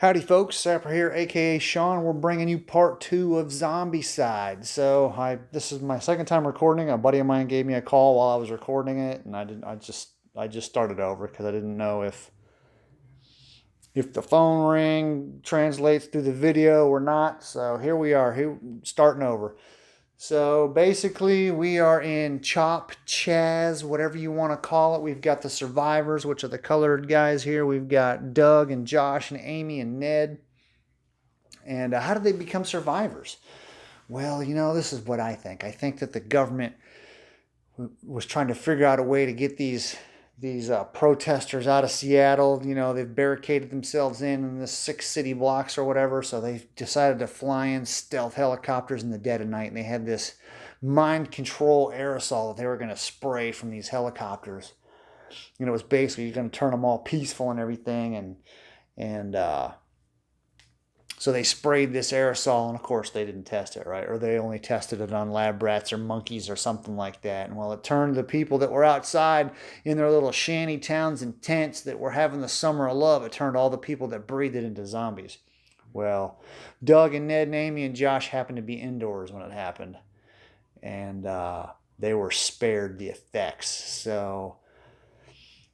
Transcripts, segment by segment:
Howdy folks, Sapper here, aka Sean. We're bringing you part 2 of Zombicide. This is my second time recording. A buddy of mine gave me a call while I was recording it, and I just started over because I didn't know if the phone ring translates through the video or not. So here we are, starting over. So basically, we are in Chop Chaz, whatever you want to call it. We've got the survivors, which are the colored guys here. We've got Doug and Josh and Amy and Ned. And how did they become survivors? Well, this is what I think. I think that the government was trying to figure out a way to get these protesters out of Seattle. They've barricaded themselves in the 6 city blocks or whatever, so they decided to fly in stealth helicopters in the dead of night, and they had this mind control aerosol that they were going to spray from these helicopters. It was basically going to turn them all peaceful and everything, and so they sprayed this aerosol, and of course they didn't test it, right? Or they only tested it on lab rats or monkeys or something like that. And well, it turned the people that were outside in their little shanty towns and tents that were having the summer of love, it turned all the people that breathed it into zombies. Well, Doug and Ned and Amy and Josh happened to be indoors when it happened. And they were spared the effects. So,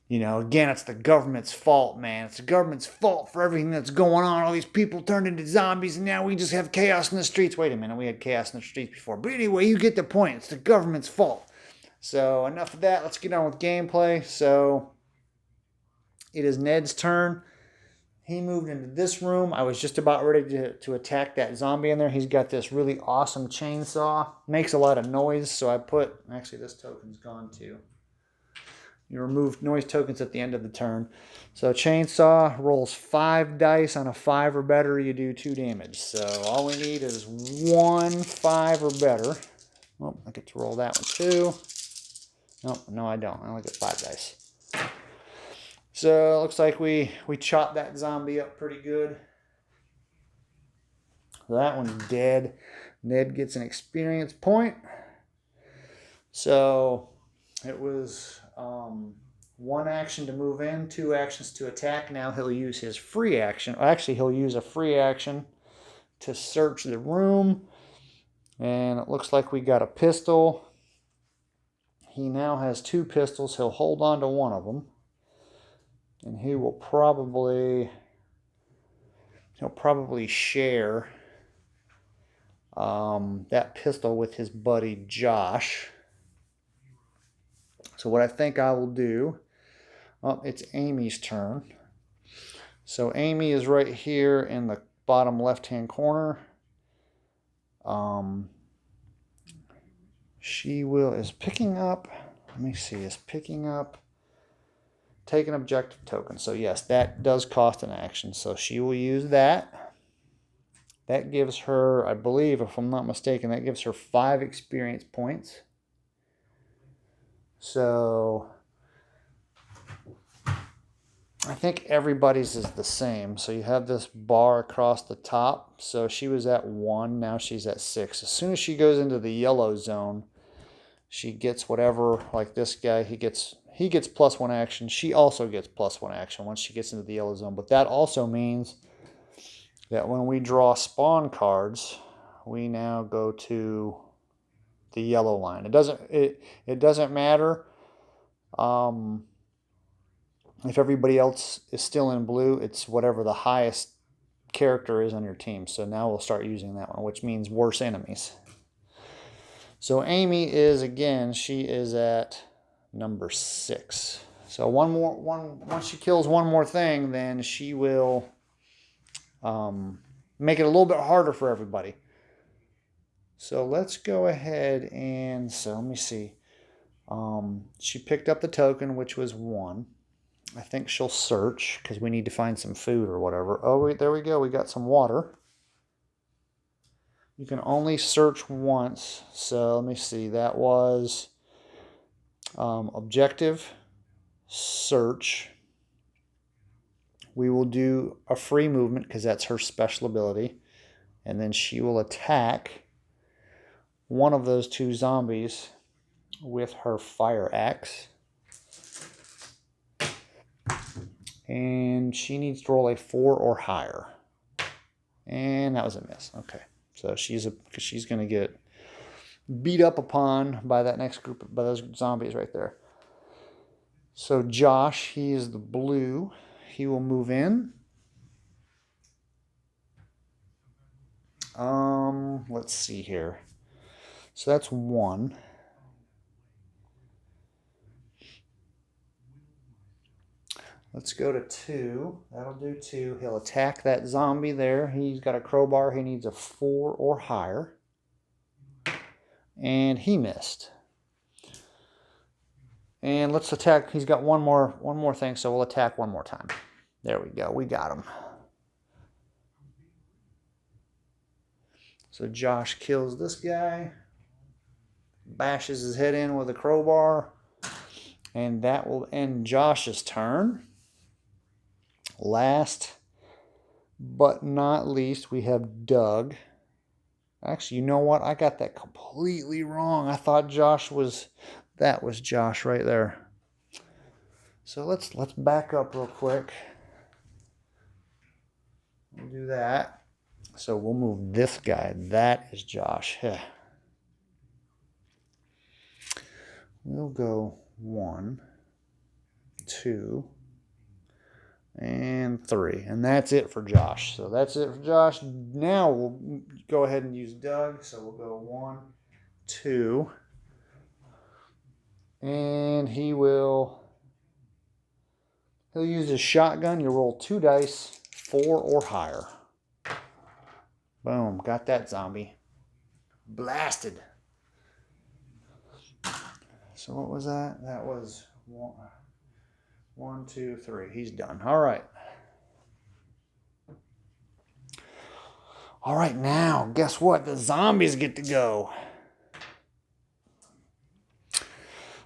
again, it's the government's fault, man. It's the government's fault for everything that's going on. All these people turned into zombies, and now we just have chaos in the streets. Wait a minute, we had chaos in the streets before. But anyway, you get the point. It's the government's fault. So enough of that. Let's get on with gameplay. So it is Ned's turn. He moved into this room. I was just about ready to attack that zombie in there. He's got this really awesome chainsaw. Makes a lot of noise, so I put... Actually, this token's gone too. You remove noise tokens at the end of the turn. So chainsaw rolls 5 dice. On a 5 or better, you do 2 damage. So all we need is 1 5 or better. Oh, I get to roll that one too. No, I don't. I only get 5 dice. So it looks like we chopped that zombie up pretty good. So that one's dead. Ned gets an experience point. So it was 1 action to move in, 2 actions to attack. Now he'll use his free action. Actually, he'll use a free action to search the room. And it looks like we got a pistol. He now has 2 pistols. He'll hold on to one of them. And he'll probably share that pistol with his buddy Josh. So what I think I will do, it's Amy's turn. So Amy is right here in the bottom left-hand corner. She is picking up, let me see, take an objective token. So yes, that does cost an action. So she will use that. That gives her, I believe, if I'm not mistaken, that gives her 5 experience points. So I think everybody's is the same. So you have this bar across the top. So she was at 1, now she's at 6. As soon as she goes into the yellow zone, she gets whatever, like this guy, he gets +1 action. She also gets +1 action once she gets into the yellow zone. But that also means that when we draw spawn cards, we now go to the yellow line. It doesn't matter if everybody else is still in blue. It's whatever the highest character is on your team. So now we'll start using that one, which means worse enemies. So Amy is, again, she is at number 6. So once she kills one more thing, then she will make it a little bit harder for everybody. So let's go ahead and, so let me see. She picked up the token, which was 1. I think she'll search because we need to find some food or whatever. Oh, wait, there we go. We got some water. You can only search once. So let me see. That was objective, search. We will do a free movement because that's her special ability. And then she will attack one of those 2 zombies with her fire axe. And she needs to roll a 4 or higher. And that was a miss. Okay. So she's going to get beat up upon by that next group, by those zombies right there. So Josh, he is the blue. He will move in. Let's see here. So that's 1. Let's go to 2. That'll do 2. He'll attack that zombie there. He's got a crowbar. He needs a 4 or higher. And he missed. And let's attack. He's got one more thing, so we'll attack one more time. There we go. We got him. So Josh kills this guy, bashes his head in with a crowbar, and that will end Josh's turn. Last but not least, we have Doug. Actually, you know what? I got that completely wrong. I thought that was Josh right there. So let's back up real quick. We'll do that. So we'll move this guy. That is Josh. We'll go 1, 2, and 3. And that's it for Josh. So that's it for Josh. Now we'll go ahead and use Doug. So we'll go 1, 2. And he'll use his shotgun. You roll 2 dice, 4 or higher. Boom, got that zombie. Blasted. So what was that? That was 1, 2, 3. He's done. All right. All right, now, guess what? The zombies get to go.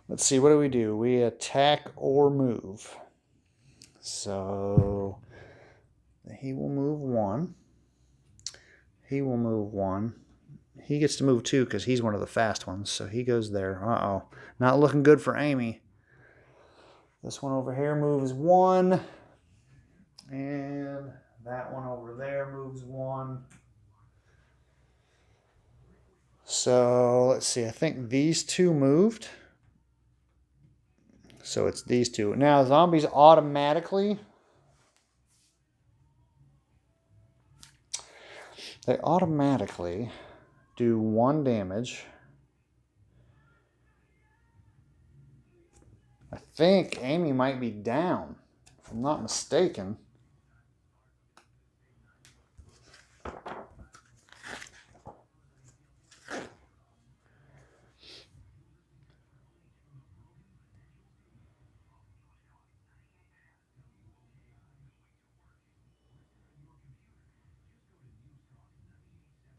Let's see, what do? We attack or move. So he will move 1. He will move 1. He gets to move 2 because he's one of the fast ones. So he goes there. Uh-oh. Not looking good for Amy. This one over here moves 1. And that one over there moves 1. So let's see. I think these 2 moved. So it's these 2. Now zombies automatically do 1 damage. I think Amy might be down, if I'm not mistaken.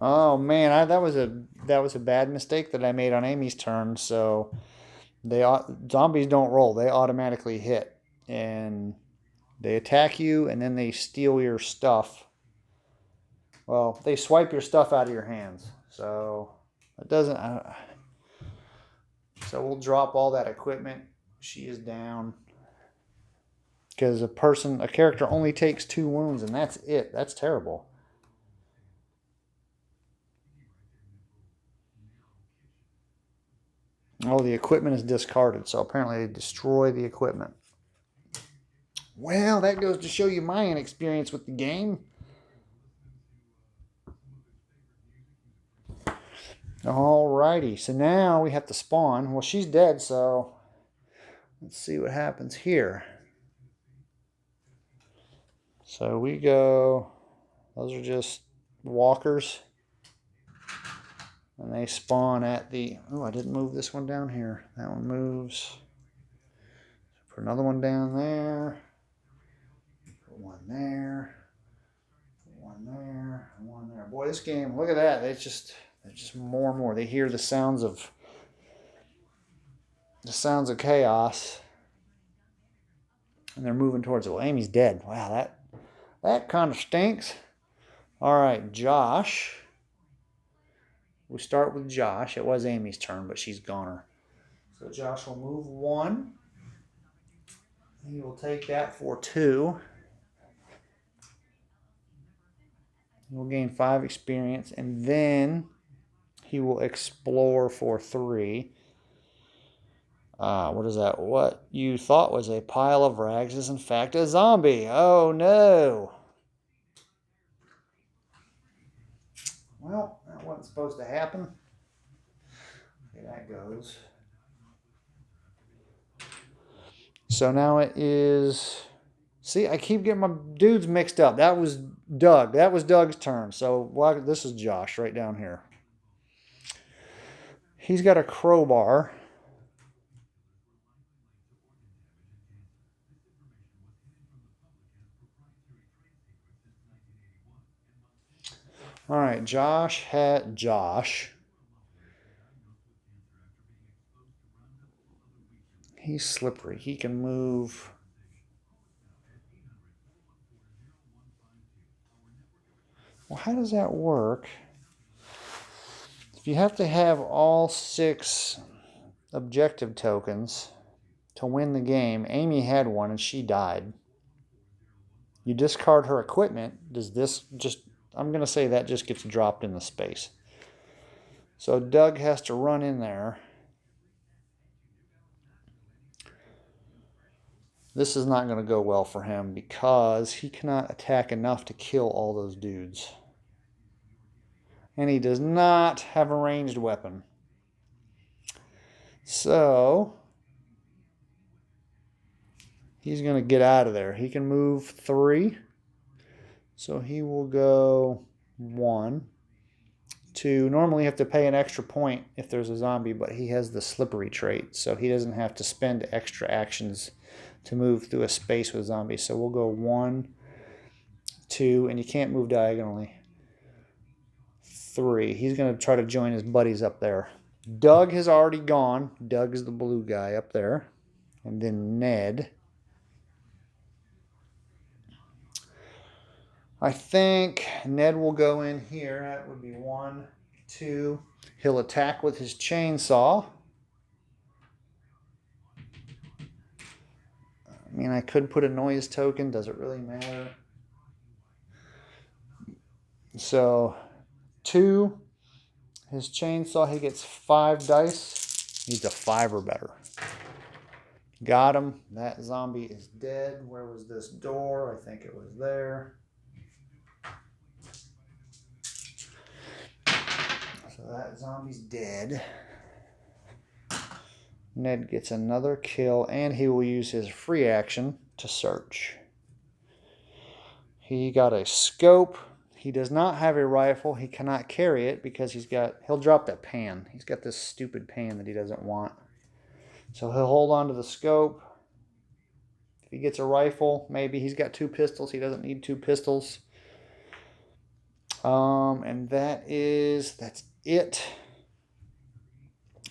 Oh man, that was a bad mistake that I made on Amy's turn. So zombies don't roll; they automatically hit, and they attack you, and then they steal your stuff. Well, they swipe your stuff out of your hands. So it doesn't. So we'll drop all that equipment. She is down because a character only takes 2 wounds, and that's it. That's terrible. Oh, the equipment is discarded, so apparently they destroy the equipment. Well, that goes to show you my inexperience with the game. Alrighty, so now we have to spawn. Well, she's dead, so let's see what happens here. So we go, those are just walkers. And they spawn at the, oh, I didn't move this one down here. That one moves. Put another one down there. Put one there. Put one there. One there. Boy, this game, look at that. They're just more and more. They hear the sounds of chaos. And they're moving towards it. Well, Amy's dead. Wow, that kind of stinks. All right, Josh. We start with Josh. It was Amy's turn, but she's goner. So Josh will move 1. He will take that for 2. He'll gain 5 experience, and then he will explore for 3. What is that? What you thought was a pile of rags is in fact a zombie. Oh no. Well, that wasn't supposed to happen. Okay, that goes. So now it is... See, I keep getting my dudes mixed up. That was Doug. That was Doug's turn. So this is Josh right down here. He's got a crowbar. All right, Josh. He's slippery. He can move. Well, how does that work? If you have to have all 6 objective tokens to win the game, Amy had one and she died. You discard her equipment. Does this just... I'm going to say that just gets dropped in the space. So Doug has to run in there. This is not going to go well for him because he cannot attack enough to kill all those dudes. And he does not have a ranged weapon. So he's going to get out of there. He can move 3. So he will go 1, 2. Normally you have to pay an extra point if there's a zombie, but he has the slippery trait. So he doesn't have to spend extra actions to move through a space with zombies. So we'll go 1, 2, and you can't move diagonally. 3. He's going to try to join his buddies up there. Doug has already gone. Doug is the blue guy up there. And then Ned. I think Ned will go in here. That would be 1, 2. He'll attack with his chainsaw. I mean, I could put a noise token. Does it really matter? So, 2. His chainsaw, he gets 5 dice. Needs a 5 or better. Got him. That zombie is dead. Where was this door? I think it was there. So that zombie's dead. Ned gets another kill, and he will use his free action to search. He got a scope. He does not have a rifle. He cannot carry it because he'll drop that pan. He's got this stupid pan that he doesn't want. So he'll hold on to the scope. If he gets a rifle, maybe he's got 2 pistols. He doesn't need 2 pistols. And that's it.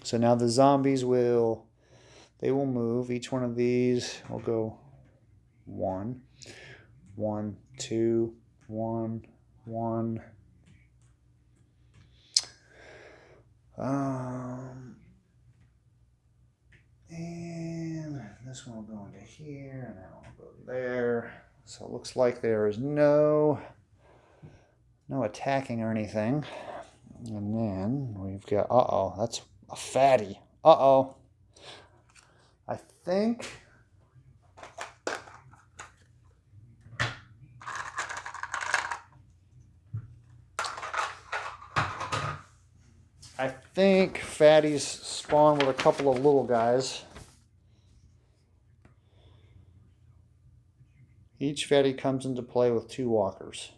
So now the zombies will move. Each one of these will go 1, 1, 2, 1, 1. And this one will go into here, and that one will go there. So it looks like there is no attacking or anything. And then we've got, that's a fatty. I think fatties spawn with a couple of little guys. Each fatty comes into play with 2 walkers.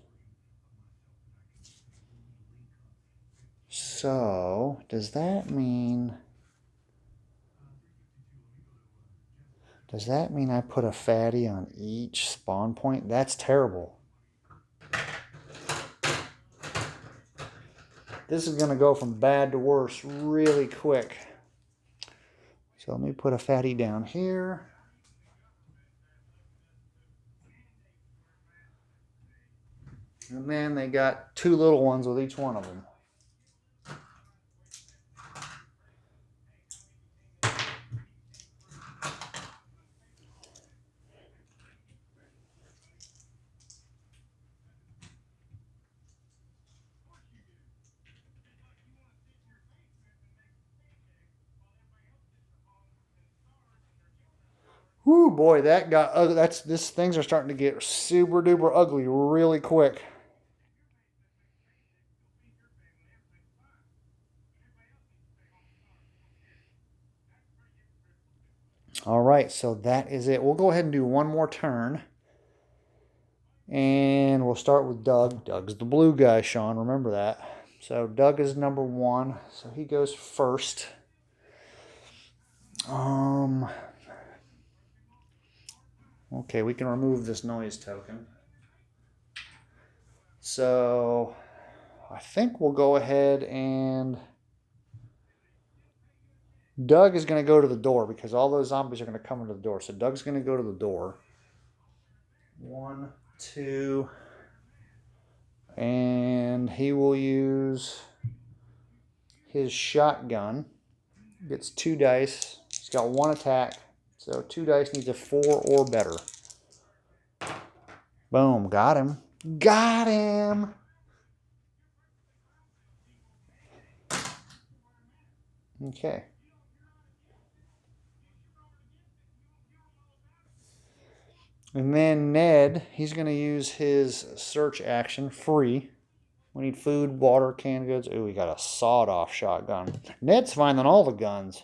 So, does that mean I put a fatty on each spawn point? That's terrible. This is going to go from bad to worse really quick. So let me put a fatty down here. And then they got 2 little ones with each one of them. Whoo, boy, that got ugly. This things are starting to get super duper ugly really quick. All right, so that is it. We'll go ahead and do one more turn. And we'll start with Doug. Doug's the blue guy, Sean. Remember that. So Doug is number 1. So he goes first. Okay, we can remove this noise token. So I think we'll go ahead and Doug is going to go to the door because all those zombies are going to come into the door. So Doug's going to go to the door. 1, 2, and he will use his shotgun. Gets 2 dice. He's got 1 attack. So 2 dice needs a 4 or better. Boom, got him. Got him! Okay. And then Ned, he's going to use his search action, free. We need food, water, canned goods. Ooh, we got a sawed-off shotgun. Ned's finding all the guns.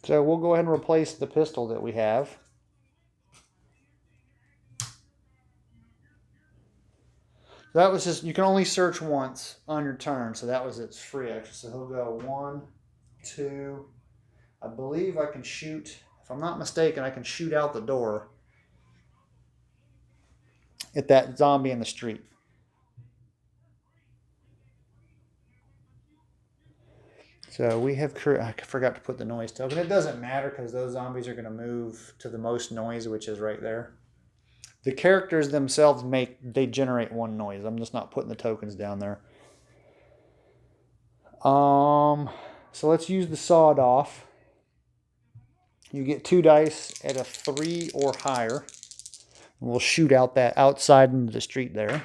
So we'll go ahead and replace the pistol that we have. That was just, you can only search once on your turn, so that was its free action. So he'll go 1, 2. I believe I can shoot, if I'm not mistaken, I can shoot out the door at that zombie in the street. So we have, I forgot to put the noise token. It doesn't matter because those zombies are going to move to the most noise, which is right there. The characters themselves they generate 1 noise. I'm just not putting the tokens down there. So let's use the sawed off. You get 2 dice at a 3 or higher. And we'll shoot out that outside into the street there.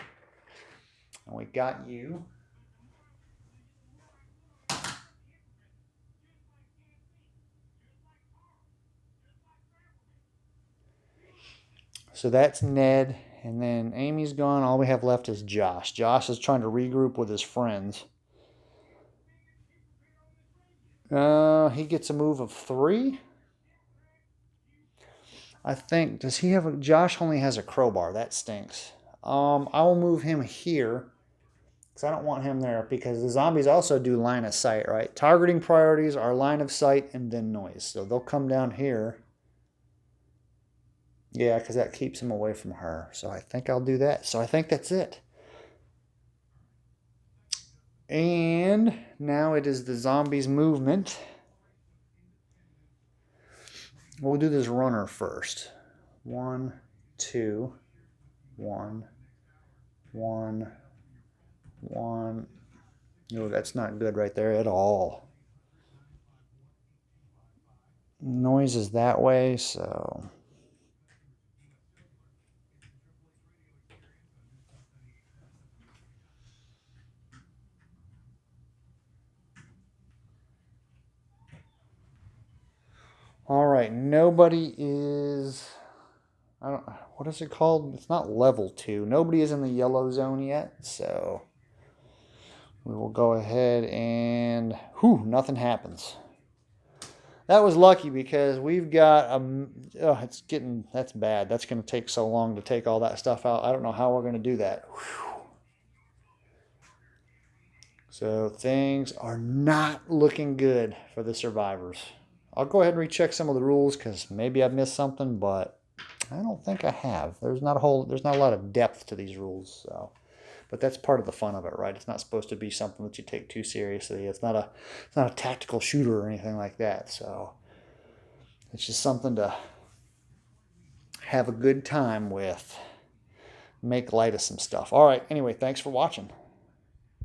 And we got you. So that's Ned, and then Amy's gone. All we have left is Josh. Josh is trying to regroup with his friends. He gets a move of 3. I think, does he have a, Josh only has a crowbar. That stinks. I will move him here, because I don't want him there, because the zombies also do line of sight, right? Targeting priorities are line of sight and then noise. So they'll come down here. Yeah, because that keeps him away from her. So I think I'll do that. So I think that's it. And now it is the zombies' movement. We'll do this runner first. 1, 2, 1, 1, 1. No, that's not good right there at all. Noise is that way, so... All right, nobody is, I don't, what is it called? It's not level 2. Nobody is in the yellow zone yet, so we will go ahead and, nothing happens. That was lucky because we've got, that's bad. That's going to take so long to take all that stuff out. I don't know how we're going to do that. Whew. So things are not looking good for the survivors. I'll go ahead and recheck some of the rules because maybe I've missed something, but I don't think I have. There's not a lot of depth to these rules, so. But that's part of the fun of it, right? It's not supposed to be something that you take too seriously. It's not a tactical shooter or anything like that. So it's just something to have a good time with. Make light of some stuff. All right. Anyway, thanks for watching.